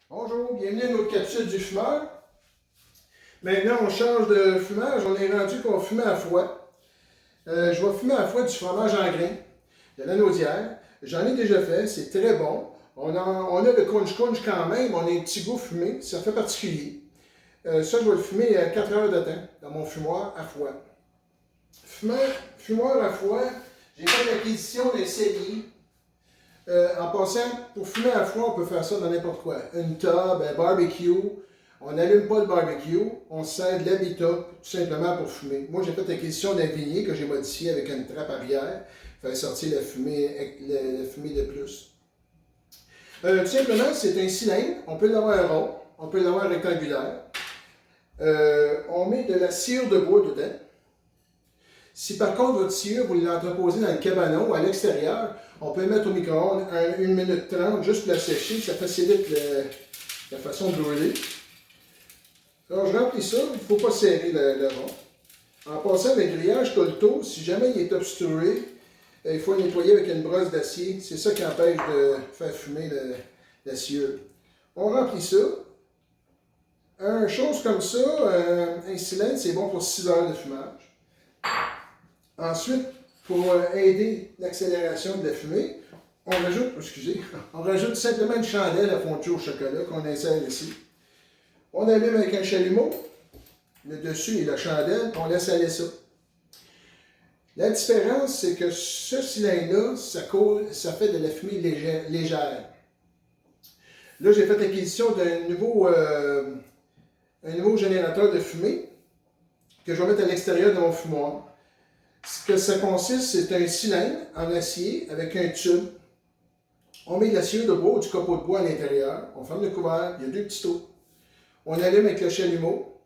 Bonjour, bienvenue à notre capsule du fumeur. Maintenant, on change de fumage. On est rendu qu'on fume à foie. Je vais fumer à foie du fromage en grains, de la naudière. J'en ai déjà fait, c'est très bon. On a le crunch quand même, on a un petit goût fumé, ça fait particulier. Ça, je vais le fumer à 4 heures de temps dans mon fumoir à foie. Fumoir à foie, j'ai fait l'acquisition d'un cellier. En passant, pour fumer à foie, on peut faire ça dans n'importe quoi. Une tub, un barbecue. On n'allume pas le barbecue, on sert de l'habitat tout simplement pour fumer. Moi, j'ai fait l'acquisition d'un vignier que j'ai modifié avec une trappe arrière, faire sortir la fumée de plus. Tout simplement, c'est un cylindre. On peut l'avoir rond, on peut l'avoir rectangulaire. On met de la sciure de bois dedans. Si par contre votre sciure, vous l'entreposez dans le cabanon ou à l'extérieur, on peut le mettre au micro-ondes 1 minute 30 juste pour la sécher, ça facilite la façon de brûler. Alors je remplis ça, il ne faut pas serrer le rond. En passant le grillage Colto, si jamais il est obstrué, il faut le nettoyer avec une brosse d'acier. C'est ça qui empêche de faire fumer la sciure. On remplit ça. Une chose comme ça, un cylindre, c'est bon pour 6 heures de fumage. Ensuite, pour aider l'accélération de la fumée, on rajoute simplement une chandelle à fondue au chocolat qu'on insère ici. On allume avec un chalumeau, le dessus et la chandelle, on laisse aller ça. La différence, c'est que ce cylindre-là, ça fait de la fumée légère. Là, j'ai fait l'acquisition d'un nouveau générateur de fumée que je vais mettre à l'extérieur de mon fumoir. Ce que ça consiste, c'est un cylindre en acier avec un tube. On met de la sciure de bois ou du copeau de bois à l'intérieur. On ferme le couvert, il y a 2 petits trous. On allume avec le chalumeau.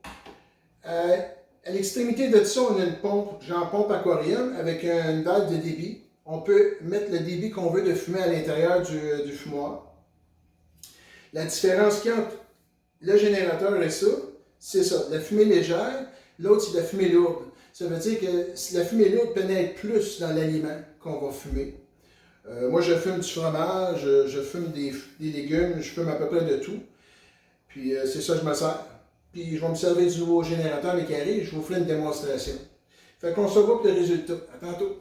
À l'extrémité de ça, on a une pompe, genre pompe aquarium, avec une valve de débit. On peut mettre le débit qu'on veut de fumer à l'intérieur du fumoir. La différence qu'il y a entre le générateur et ça, c'est ça, la fumée légère, l'autre c'est la fumée lourde. Ça veut dire que la fumée lourde pénètre plus dans l'aliment qu'on va fumer. Moi, je fume du fromage, je fume des légumes, je fume à peu près de tout. Puis c'est ça que je me sers. Puis je vais me servir du nouveau générateur qui arrive, je vous ferai une démonstration. Fait qu'on se voit pour le résultat. À tantôt.